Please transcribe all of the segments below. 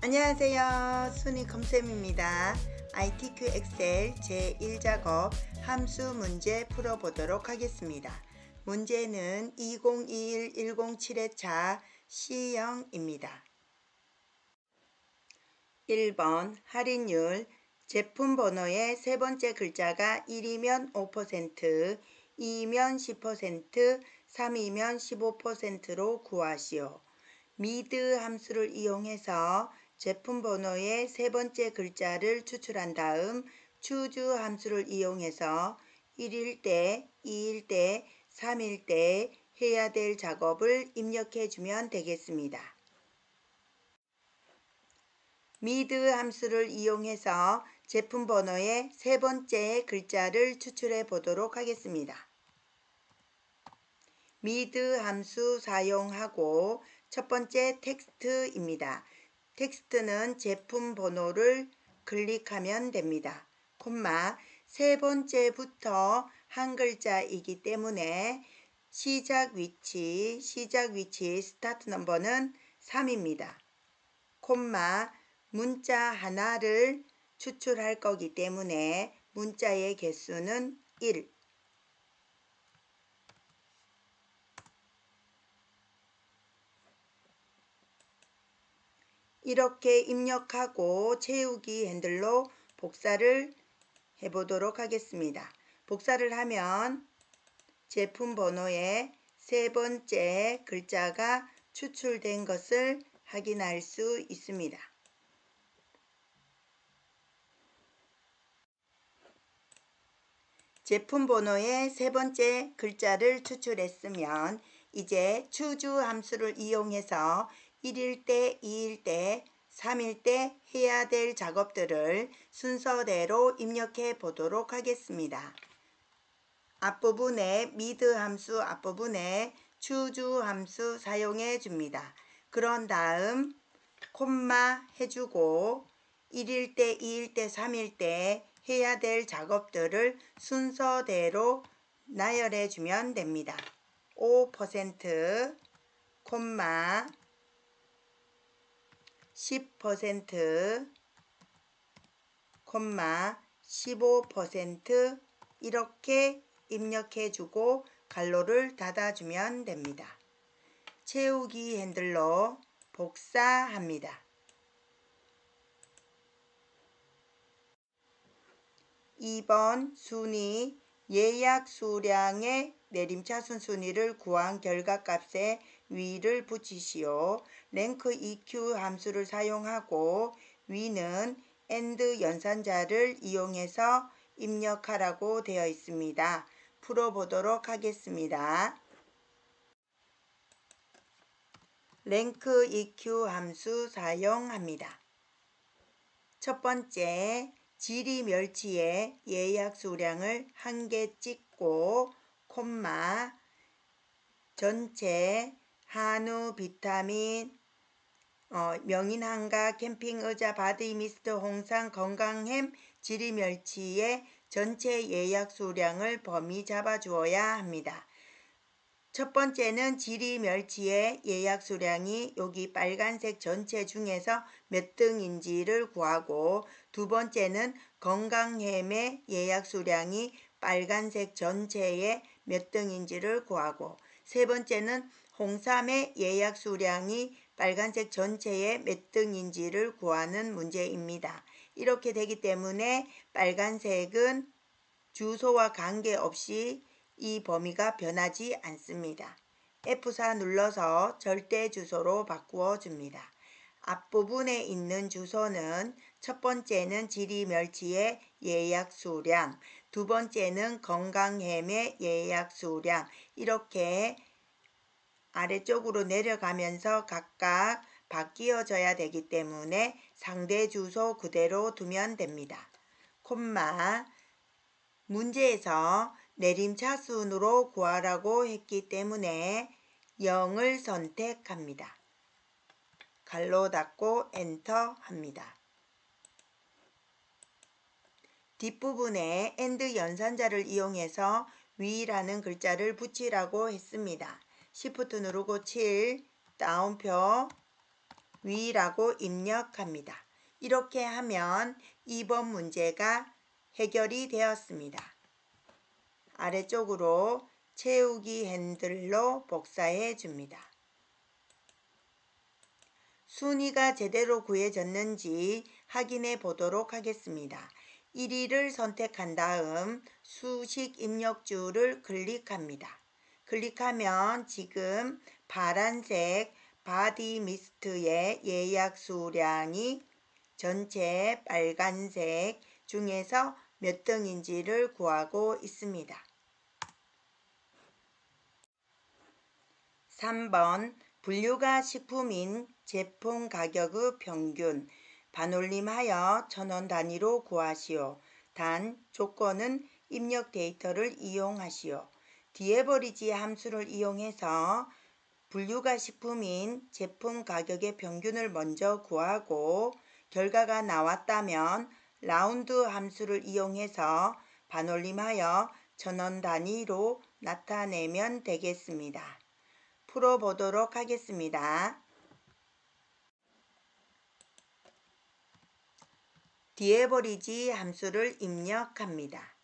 안녕하세요. 순이 컴쌤입니다. ITQ 엑셀 제1작업 함수 문제 풀어보도록 하겠습니다. 문제는 2021-107회차 C형입니다. 1번 할인율 제품 번호의 세 번째 글자가 1이면 5%, 2이면 10%, 3이면 15%로 구하시오. 미드 함수를 이용해서 제품 번호의 세 번째 글자를 추출한 다음 choose 함수를 이용해서 1일 때, 2일 때, 3일 때 해야 될 작업을 입력해 주면 되겠습니다. 미드 함수를 이용해서 제품 번호의 세 번째 글자를 추출해 보도록 하겠습니다. 미드 함수 사용하고 첫 번째 텍스트입니다. 텍스트는 제품 번호를 클릭하면 됩니다. 콤마 세 번째부터 한 글자이기 때문에 시작 위치 스타트 넘버는 3입니다. 콤마 문자 하나를 추출할 거기 때문에 문자의 개수는 1. 이렇게 입력하고 채우기 핸들로 복사를 해보도록 하겠습니다. 복사를 하면 제품 번호의 세 번째 글자가 추출된 것을 확인할 수 있습니다. 제품 번호의 세 번째 글자를 추출했으면 이제 choose 함수를 이용해서 1일 때, 2일 때, 3일 때 해야 될 작업들을 순서대로 입력해 보도록 하겠습니다. 앞부분에 mid 함수 앞부분에 choose 함수 사용해 줍니다. 그런 다음 콤마 해주고 1일 때, 2일 때, 3일 때 해야 될 작업들을 순서대로 나열해 주면 됩니다. 5%, 콤마 10%, 콤마 15% 이렇게 입력해 주고 괄호를 닫아 주면 됩니다. 채우기 핸들로 복사합니다. 2번 순위 예약 수량의 내림차순 순위를 구한 결과값에 위를 붙이시오. 랭크 EQ 함수를 사용하고 위는 AND 연산자를 이용해서 입력하라고 되어 있습니다. 풀어보도록 하겠습니다. 랭크 EQ 함수 사용합니다. 첫 번째 지리 멸치의 예약 수량을 1개 찍고 콤마 전체 한우 비타민 명인한가 캠핑의자 바디미스트 홍상 건강햄 지리 멸치의 전체 예약 수량을 범위 잡아 주어야 합니다. 첫 번째는 지리 멸치의 예약 수량이 여기 빨간색 전체 중에서 몇 등인지를 구하고 두 번째는 건강햄의 예약 수량이 빨간색 전체에 몇 등인지를 구하고 세 번째는 홍삼의 예약 수량이 빨간색 전체에 몇 등인지를 구하는 문제입니다. 이렇게 되기 때문에 빨간색은 주소와 관계없이 이 범위가 변하지 않습니다. F4 눌러서 절대 주소로 바꾸어 줍니다. 앞부분에 있는 주소는 첫 번째는 지리 멸치의 예약 수량, 두 번째는 건강햄의 예약 수량 이렇게 아래쪽으로 내려가면서 각각 바뀌어져야 되기 때문에 상대 주소 그대로 두면 됩니다. 콤마 문제에서 내림차순으로 구하라고 했기 때문에 0을 선택합니다. 괄호 닫고 엔터 합니다. 뒷부분에 AND 연산자를 이용해서 위라는 글자를 붙이라고 했습니다. Shift 누르고 7, 다운표 위라고 입력합니다. 이렇게 하면 2번 문제가 해결이 되었습니다. 아래쪽으로 채우기 핸들로 복사해 줍니다. 순위가 제대로 구해졌는지 확인해 보도록 하겠습니다. 1위를 선택한 다음 수식 입력줄을 클릭합니다. 클릭하면 지금 파란색 바디 미스트의 예약 수량이 전체 빨간색 중에서 몇 등인지를 구하고 있습니다. 3번 분류가 식품인 제품 가격의 평균 반올림하여 1,000원 단위로 구하시오. 단 조건은 입력 데이터를 이용하시오. 디에버리지 함수를 이용해서 분류가 식품인 제품 가격의 평균을 먼저 구하고 결과가 나왔다면 라운드 함수를 이용해서 반올림하여 1,000원 단위로 나타내면 되겠습니다. 풀어보도록 하겠습니다. 디에버리지 함수를 입력합니다.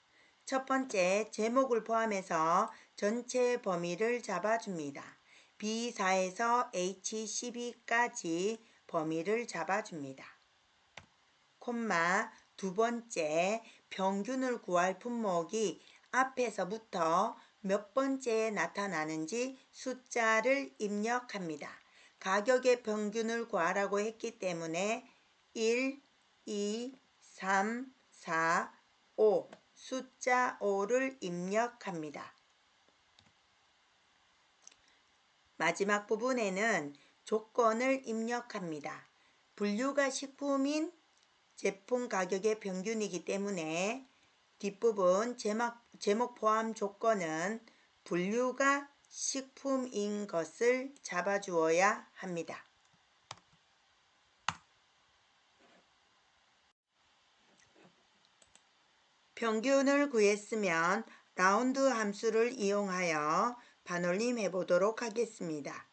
첫 번째 제목을 포함해서 전체 범위를 잡아줍니다. B4에서 H12까지 범위를 잡아줍니다. 콤마 두 번째 평균을 구할 품목이 앞에서부터 몇 번째에 나타나는지 숫자를 입력합니다. 가격의 평균을 구하라고 했기 때문에 1, 2, 3, 4, 5 숫자 5를 입력합니다. 마지막 부분에는 조건을 입력합니다. 분류가 식품인 제품 가격의 평균이기 때문에 뒷부분 제목 포함 조건은 분류가 식품인 것을 잡아주어야 합니다. 평균을 구했으면 라운드 함수를 이용하여 반올림 해보도록 하겠습니다.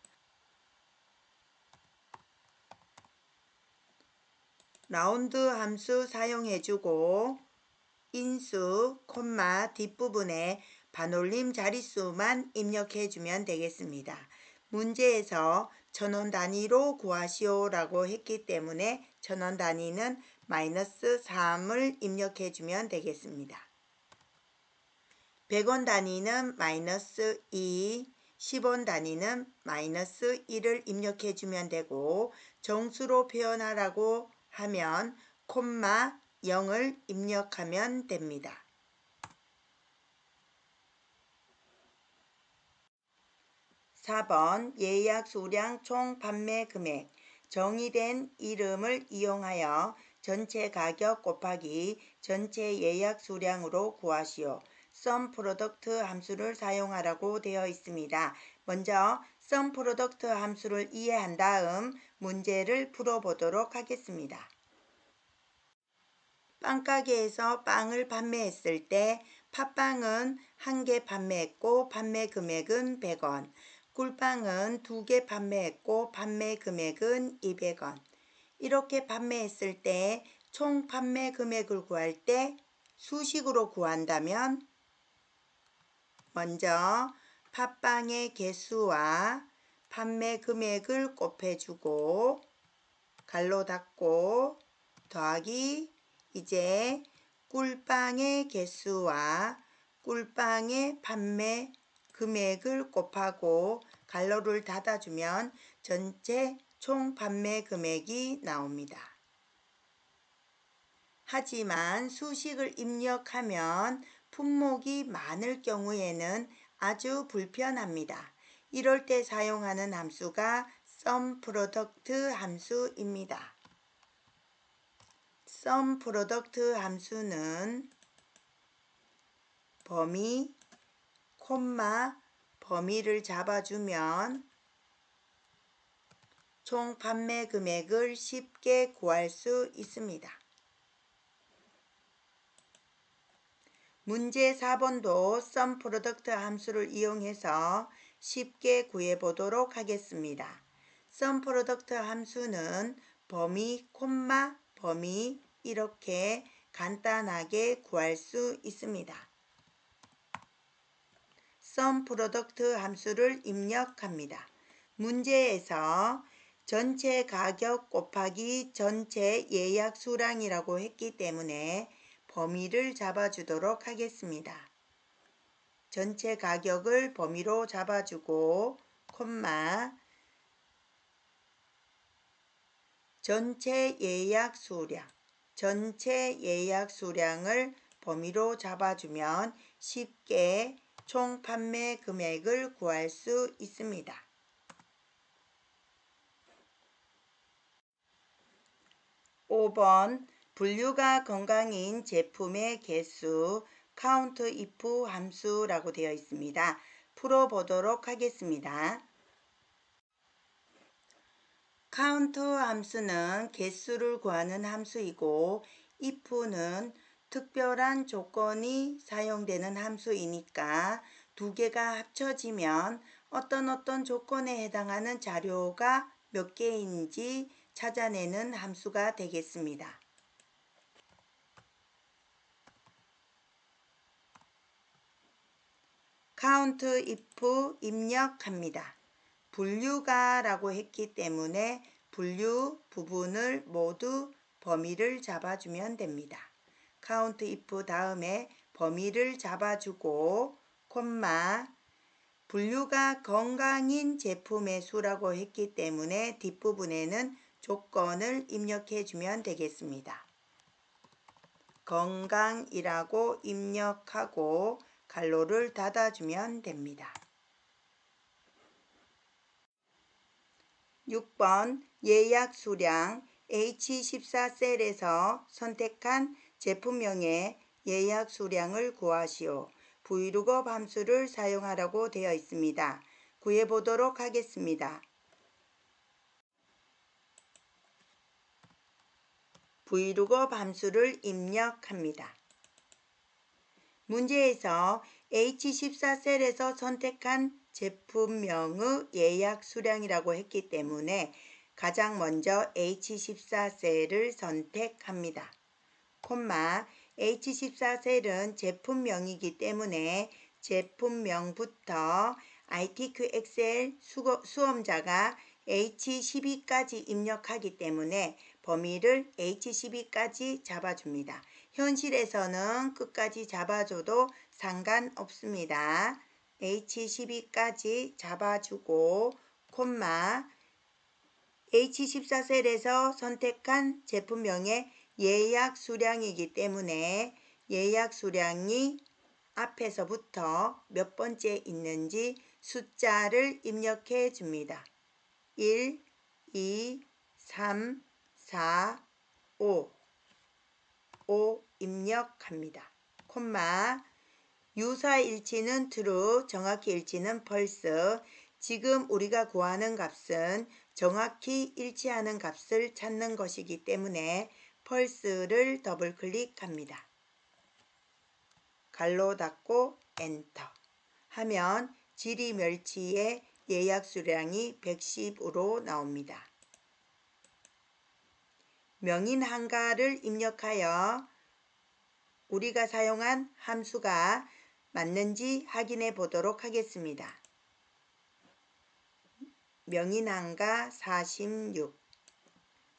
라운드 함수 사용해주고 인수, 콤마 뒷부분에 반올림 자릿수만 입력해주면 되겠습니다. 문제에서 1,000원 단위로 구하시오 라고 했기 때문에 1,000원 단위는 -3을 입력해주면 되겠습니다. 100원 단위는 -2, 10원 단위는 -1을 입력해주면 되고 정수로 표현하라고 하면 콤마 0을 입력하면 됩니다. (4번) 예약 수량 총 판매 금액 정의된 이름을 이용하여 전체 가격 곱하기 전체 예약 수량으로 구하시오. SUMPRODUCT 함수를 사용하라고 되어 있습니다. 먼저 SUMPRODUCT 함수를 이해한 다음 문제를 풀어보도록 하겠습니다. 빵가게에서 빵을 판매했을 때 팥빵은 1개 판매했고 판매 금액은 100원, 꿀빵은 2개 판매했고 판매 금액은 200원. 이렇게 판매했을 때 총 판매 금액을 구할 때 수식으로 구한다면 먼저 팥빵의 개수와 판매 금액을 곱해주고 갈로 닫고 더하기 이제 꿀빵의 개수와 꿀빵의 판매 금액을 곱하고 갈로를 닫아주면 전체 총 판매 금액이 나옵니다. 하지만 수식을 입력하면 품목이 많을 경우에는 아주 불편합니다. 이럴 때 사용하는 함수가 SUMPRODUCT 함수입니다. SUMPRODUCT 함수는 범위, 콤마, 범위를 잡아주면 총 판매 금액을 쉽게 구할 수 있습니다. 문제 4번도 SUMPRODUCT 함수를 이용해서 쉽게 구해보도록 하겠습니다. sum product 함수는 범위, 콤마, 범위 이렇게 간단하게 구할 수 있습니다. sum product 함수를 입력합니다. 문제에서 전체 가격 곱하기 전체 예약 수량이라고 했기 때문에 범위를 잡아주도록 하겠습니다. 전체 가격을 범위로 잡아주고 콤마 전체 예약 수량을 범위로 잡아주면 쉽게 총 판매 금액을 구할 수 있습니다. 5번 분류가 건강인 제품의 개수 count if 함수라고 되어 있습니다. 풀어보도록 하겠습니다. count 함수는 개수를 구하는 함수이고 if는 특별한 조건이 사용되는 함수이니까 두 개가 합쳐지면 어떤 조건에 해당하는 자료가 몇 개인지 찾아내는 함수가 되겠습니다. count if 입력합니다. 분류가라고 했기 때문에 분류 부분을 모두 범위를 잡아주면 됩니다. count if 다음에 범위를 잡아주고 콤마 분류가 건강인 제품의 수라고 했기 때문에 뒷부분에는 조건을 입력해 주면 되겠습니다. 건강이라고 입력하고 괄호를 닫아주면 됩니다. 6번 예약 수량 H14셀에서 선택한 제품명의 예약 수량을 구하시오. vlookup 함수를 사용하라고 되어 있습니다. 구해보도록 하겠습니다. vlookup 함수를 입력합니다. 문제에서 H14셀에서 선택한 제품명의 예약 수량이라고 했기 때문에 가장 먼저 H14셀을 선택합니다. 콤마 H14셀은 제품명이기 때문에 제품명부터 ITQ 엑셀 수험자가 H12까지 입력하기 때문에 범위를 H12까지 잡아줍니다. 현실에서는 끝까지 잡아줘도 상관없습니다. H12까지 잡아주고 콤마 H14셀에서 선택한 제품명의 예약 수량이기 때문에 예약 수량이 앞에서부터 몇 번째 있는지 숫자를 입력해 줍니다. 1, 2, 3, 4, 5 입력합니다. 콤마 유사일치는 true, 정확히 일치는 false. 지금 우리가 구하는 값은 정확히 일치하는 값을 찾는 것이기 때문에 false를 더블 클릭합니다. 괄호 닫고 엔터 하면 지리멸치의 예약 수량이 110으로 나옵니다. 명인 한가를 입력하여 우리가 사용한 함수가 맞는지 확인해 보도록 하겠습니다. 명인 한가 46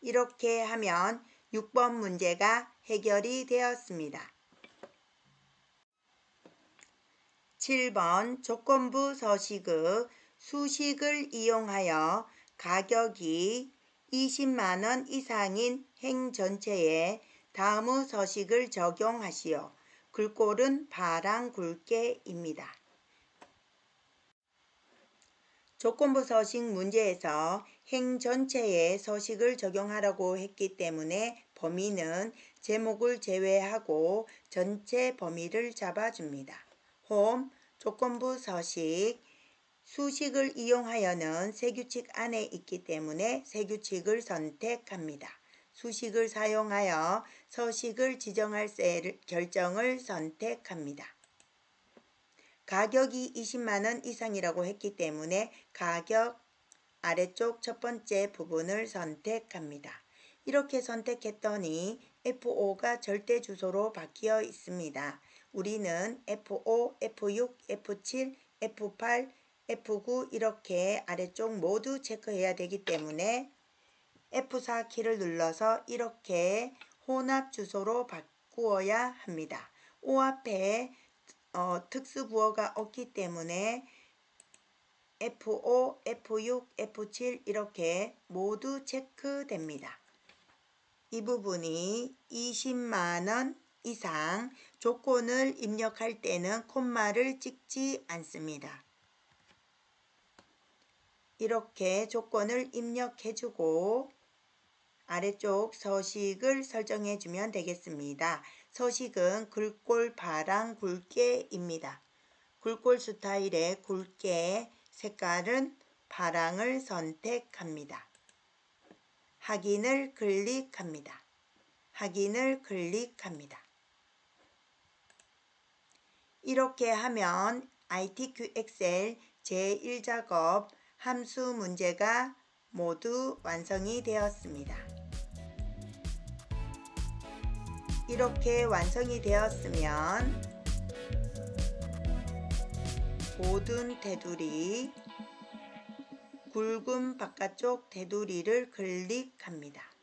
이렇게 하면 6번 문제가 해결이 되었습니다. 7번 조건부 서식의 수식을 이용하여 가격이 20만원 이상인 행 전체에 다음의 서식을 적용하시오. 글꼴은 파랑 굵게입니다. 조건부 서식 문제에서 행 전체에 서식을 적용하라고 했기 때문에 범위는 제목을 제외하고 전체 범위를 잡아줍니다. 홈 조건부 서식 수식을 이용하여는 세규칙 안에 있기 때문에 세규칙을 선택합니다. 수식을 사용하여 서식을 지정할 셀 결정을 선택합니다. 가격이 20만원 이상이라고 했기 때문에 가격 아래쪽 첫 번째 부분을 선택합니다. 이렇게 선택했더니 F5가 절대 주소로 바뀌어 있습니다. 우리는 F5, F6, F7, F8, F9 이렇게 아래쪽 모두 체크해야 되기 때문에 F4 키를 눌러서 이렇게 혼합 주소로 바꾸어야 합니다. O 앞에 특수 부호가 없기 때문에 F5, F6, F7 이렇게 모두 체크됩니다. 이 부분이 20만원 이상 조건을 입력할 때는 콤마를 찍지 않습니다. 이렇게 조건을 입력해주고 아래쪽 서식을 설정해주면 되겠습니다. 서식은 글꼴 바랑 굵게입니다. 글꼴 스타일의 굵게, 색깔은 바랑을 선택합니다. 확인을 클릭합니다. 확인을 클릭합니다. 이렇게 하면 ITQ 엑셀 제1작업 함수 문제가 모두 완성이 되었습니다. 이렇게 완성이 되었으면 모든 테두리, 굵은 바깥쪽 테두리를 클릭합니다.